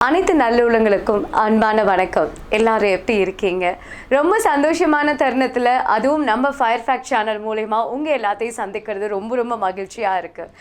அனைத்து நல்லுள்ளங்களுக்கும் அன்பான வணக்கம். எல்லாரும் எப்படி இருக்கீங்க? ரொம்ப சந்தோஷமான தருணத்தில் அதுவும் நம்ம ஃபயர் ஃபேக்ட் சேனல் மூலமா உங்கள் எல்லாத்தையும் சந்திக்கிறது ரொம்ப ரொம்ப மகிழ்ச்சியாக இருக்குது.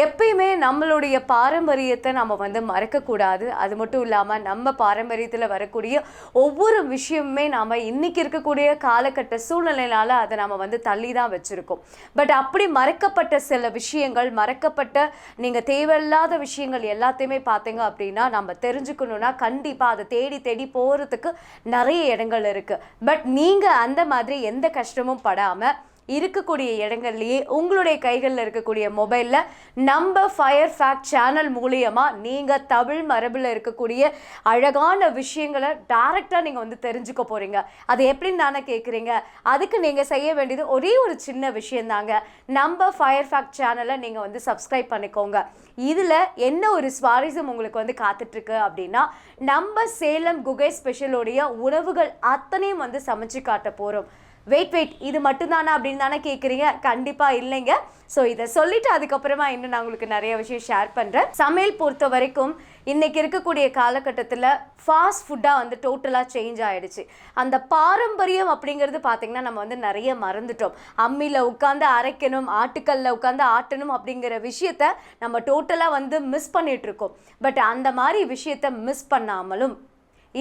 எப்பயுமே நம்மளுடைய பாரம்பரியத்தை நம்ம மறக்கக்கூடாது. அது மட்டும் இல்லாமல் நம்ம பாரம்பரியத்தில் வரக்கூடிய ஒவ்வொரு விஷயமுமே நாம் இன்றைக்கி இருக்கக்கூடிய காலகட்ட சூழ்நிலையினால் அதை நம்ம தள்ளி தான் வச்சுருக்கோம். பட் அப்படி மறக்கப்பட்ட சில விஷயங்கள், மறக்கப்பட்ட நீங்கள் தேவையில்லாத விஷயங்கள் எல்லாத்தையுமே பார்த்தீங்க அப்படின்னா நம்ம தெரிஞ்சுக்கணும்னா கண்டிப்பாக அதை தேடி தேடி போகிறதுக்கு நிறைய இடங்கள் இருக்குது. பட் நீங்கள் அந்த மாதிரி எந்த கஷ்டமும் படாமல் இருக்கக்கூடிய இடங்கள்லையே உங்களுடைய கைகளில் இருக்கக்கூடிய மொபைலில் நம்ம ஃபயர் ஃபேக்ட் சேனல் மூலியமாக நீங்கள் தமிழ் மரபில் இருக்கக்கூடிய அழகான விஷயங்களை டைரெக்டாக நீங்கள் தெரிஞ்சுக்க போகிறீங்க. அது எப்படின்னு தானே கேட்குறீங்க? அதுக்கு நீங்கள் செய்ய வேண்டியது ஒரே ஒரு சின்ன விஷயந்தாங்க. நம்ம ஃபயர் ஃபேக்ட் சேனலை நீங்கள் சப்ஸ்கிரைப் பண்ணிக்கோங்க. இதில் என்ன ஒரு சுவாரஸ்யம் உங்களுக்கு காத்துட்ருக்கு அப்படின்னா, நம்ம சேலம் குகை ஸ்பெஷலோடைய உணவுகள் அத்தனையும் சமைச்சு காட்ட போகிறோம். வெயிட் இது மட்டும்தானா அப்படின்னு தானே கேட்குறீங்க? கண்டிப்பாக இல்லைங்க. ஸோ இதை சொல்லிவிட்டு அதுக்கப்புறமா இன்னும் நான் உங்களுக்கு நிறைய விஷயம் ஷேர் பண்ணுறேன். சமையல் பொறுத்த வரைக்கும் இன்றைக்கி இருக்கக்கூடிய காலகட்டத்தில் ஃபாஸ்ட் ஃபுட்டாக டோட்டலாக சேஞ்ச் ஆகிடுச்சு. அந்த பாரம்பரியம் அப்படிங்கிறது பார்த்திங்கன்னா நம்ம நிறைய மறந்துட்டோம். அம்மியில் உட்காந்து அரைக்கணும், ஆட்டுக்கல்லில் உட்காந்து ஆட்டணும் அப்படிங்கிற விஷயத்த நம்ம டோட்டலாக மிஸ் பண்ணிகிட்ருக்கோம். பட் அந்த மாதிரி விஷயத்த மிஸ் பண்ணாமலும்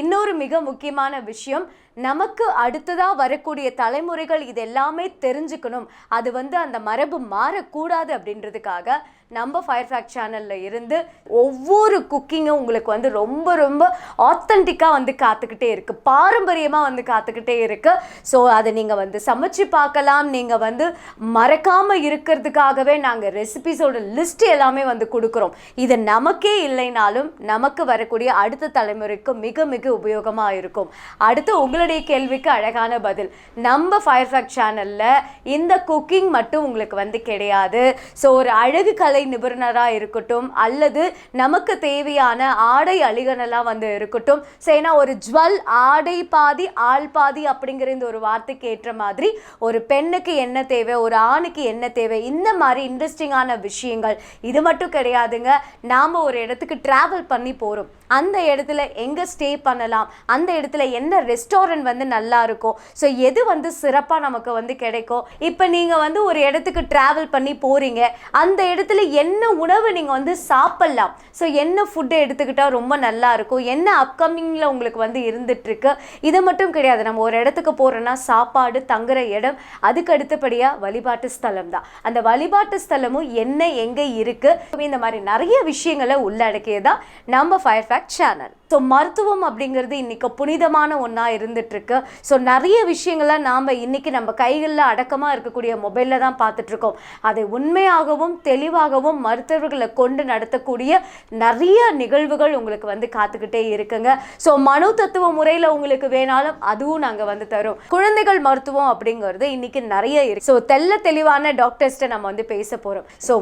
இன்னொரு மிக முக்கியமான விஷயம், நமக்கு அடுத்ததாக வரக்கூடிய தலைமுறைகள் இது எல்லாமே தெரிஞ்சுக்கணும். அது அந்த மரபு மாறக்கூடாது அப்படின்றதுக்காக நம்ம ஃபயர் ஃபேக்ட் சேனலில் இருந்து ஒவ்வொரு குக்கிங்கும் உங்களுக்கு ரொம்ப ரொம்ப ஆத்தென்டிக்காக காத்துக்கிட்டே இருக்குது, பாரம்பரியமாக காத்துக்கிட்டே இருக்குது. ஸோ அதை நீங்கள் சமைச்சு பார்க்கலாம். நீங்கள் மறக்காமல் இருக்கிறதுக்காகவே நாங்கள் ரெசிபிஸோட லிஸ்ட் எல்லாமே கொடுக்குறோம். இது நமக்கே இல்லைனாலும் நமக்கு வரக்கூடிய அடுத்த தலைமுறைக்கு மிக மிக உபயோகமாக இருக்கும். அடுத்து உங்களுடைய கேள்விக்கு அழகான பதில், நம்ம ஃபயர் ஃபேக்ட் சேனலில் இந்த குக்கிங் மட்டும் உங்களுக்கு கிடையாது. ஸோ ஒரு அழகு கலை நிபுணராக இருக்கட்டும், அல்லது நமக்கு தேவையான ஆடை அழிகனெல்லாம் இருக்கட்டும். ஏன்னா ஒரு ஜுவல் ஆடை பாதி ஆள் பாதி அப்படிங்கிற இந்த ஒரு வார்த்தைக்கு ஏற்ற மாதிரி ஒரு பெண்ணுக்கு என்ன தேவை, ஒரு ஆணுக்கு என்ன தேவை, இந்த மாதிரி இன்ட்ரெஸ்டிங்கான விஷயங்கள். இது மட்டும் கிடையாதுங்க. நாம் ஒரு இடத்துக்கு ட்ராவல் பண்ணி போகிறோம், அந்த இடத்துல எங்கே ஸ்டே பண்ணலாம், அந்த இடத்துல என்ன ரெஸ்டாரண்ட் நல்லா இருக்கும், ஸோ எது சிறப்பாக நமக்கு கிடைக்கும். இப்போ நீங்கள் ஒரு இடத்துக்கு ட்ராவல் பண்ணி போகிறீங்க, அந்த இடத்துல என்ன உணவு நீங்கள் சாப்பிட்லாம், ஸோ என்ன ஃபுட்டை எடுத்துக்கிட்டால் ரொம்ப நல்லா இருக்கும், என்ன அப்கமிங்கில் உங்களுக்கு இருந்துகிட்ருக்கு. இது மட்டும் கிடையாது, நம்ம ஒரு இடத்துக்கு போகிறோன்னா சாப்பாடு, தங்குற இடம், அதுக்கு அடுத்தபடியாக வழிபாட்டு ஸ்தலம் தான். அந்த வழிபாட்டு ஸ்தலமும் என்ன எங்கே இருக்குது, இந்த மாதிரி நிறைய விஷயங்களை உள்ளடக்கியதான் நம்ம ஃபயர் ஃபேக்ட் சேனல். ஸோ மருத்துவம் அப்படிங்கிறது இன்றைக்கி புனிதமான ஒன்றா இருந்துகிட்ருக்கு. ஸோ நிறைய விஷயங்களை நாம் இன்றைக்கி நம்ம கைகளில் அடக்கமாக இருக்கக்கூடிய மொபைலில் தான் பார்த்துட்ருக்கோம். அதை உண்மையாகவும் தெளிவாகவும் மருத்துவர்களை கொண்டு நடத்தக்கூடிய நிறைய நிகழ்வுகள் உங்களுக்கு காத்துக்கிட்டே இருக்குங்க. ஸோ மனு தத்துவ முறையில் உங்களுக்கு வேணாலும் அதுவும் நாங்கள் தரோம். குழந்தைகள் மருத்துவம் அப்படிங்கிறது இன்றைக்கி நிறைய இருக்குது. ஸோ தெளிவான டாக்டர்ஸ்ட்டை நம்ம பேச போகிறோம். ஸோ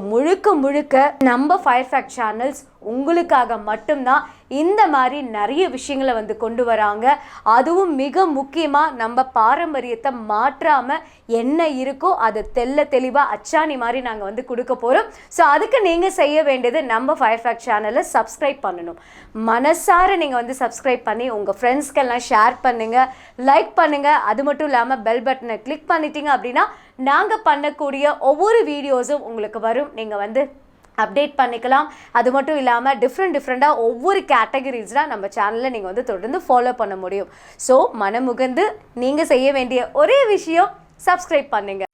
முழுக்க நம்ம ஃபயர் ஃபேக்ட் சேனல்ஸ் உங்களுக்காக மட்டும்தான் இந்த மாதிரி நிறைய விஷயங்களை கொண்டு வராங்க. அதுவும் மிக முக்கியமாக நம்ம பாரம்பரியத்தை மாற்றாமல் என்ன இருக்கோ அதை தெளிவாக அச்சாணி மாதிரி நாங்கள் கொடுக்க போகிறோம். ஸோ அதுக்கு நீங்கள் செய்ய வேண்டியது நம்ம ஃபயர் ஃபேக்ட் சேனலை சப்ஸ்கிரைப் பண்ணணும். மனசார நீங்கள் சப்ஸ்கிரைப் பண்ணி உங்கள் ஃப்ரெண்ட்ஸ்க்கெல்லாம் ஷேர் பண்ணுங்கள், லைக் பண்ணுங்கள். அது மட்டும் இல்லாமல் பெல் பட்டனை கிளிக் பண்ணிட்டீங்க அப்படின்னா நாங்கள் பண்ணக்கூடிய ஒவ்வொரு வீடியோஸும் உங்களுக்கு வரும். நீங்கள் அப்டேட் பண்ணிக்கலாம். அது மட்டும் இல்லாமல் டிஃப்ரெண்ட்டாக ஒவ்வொரு கேட்டகரிஸ்லாம் நம்ம சேனலில் நீங்கள் தொடர்ந்து ஃபாலோ பண்ண முடியும். ஸோ மனமுகந்து நீங்கள் செய்ய வேண்டிய ஒரே விஷயம், சப்ஸ்கிரைப் பண்ணுங்கள்.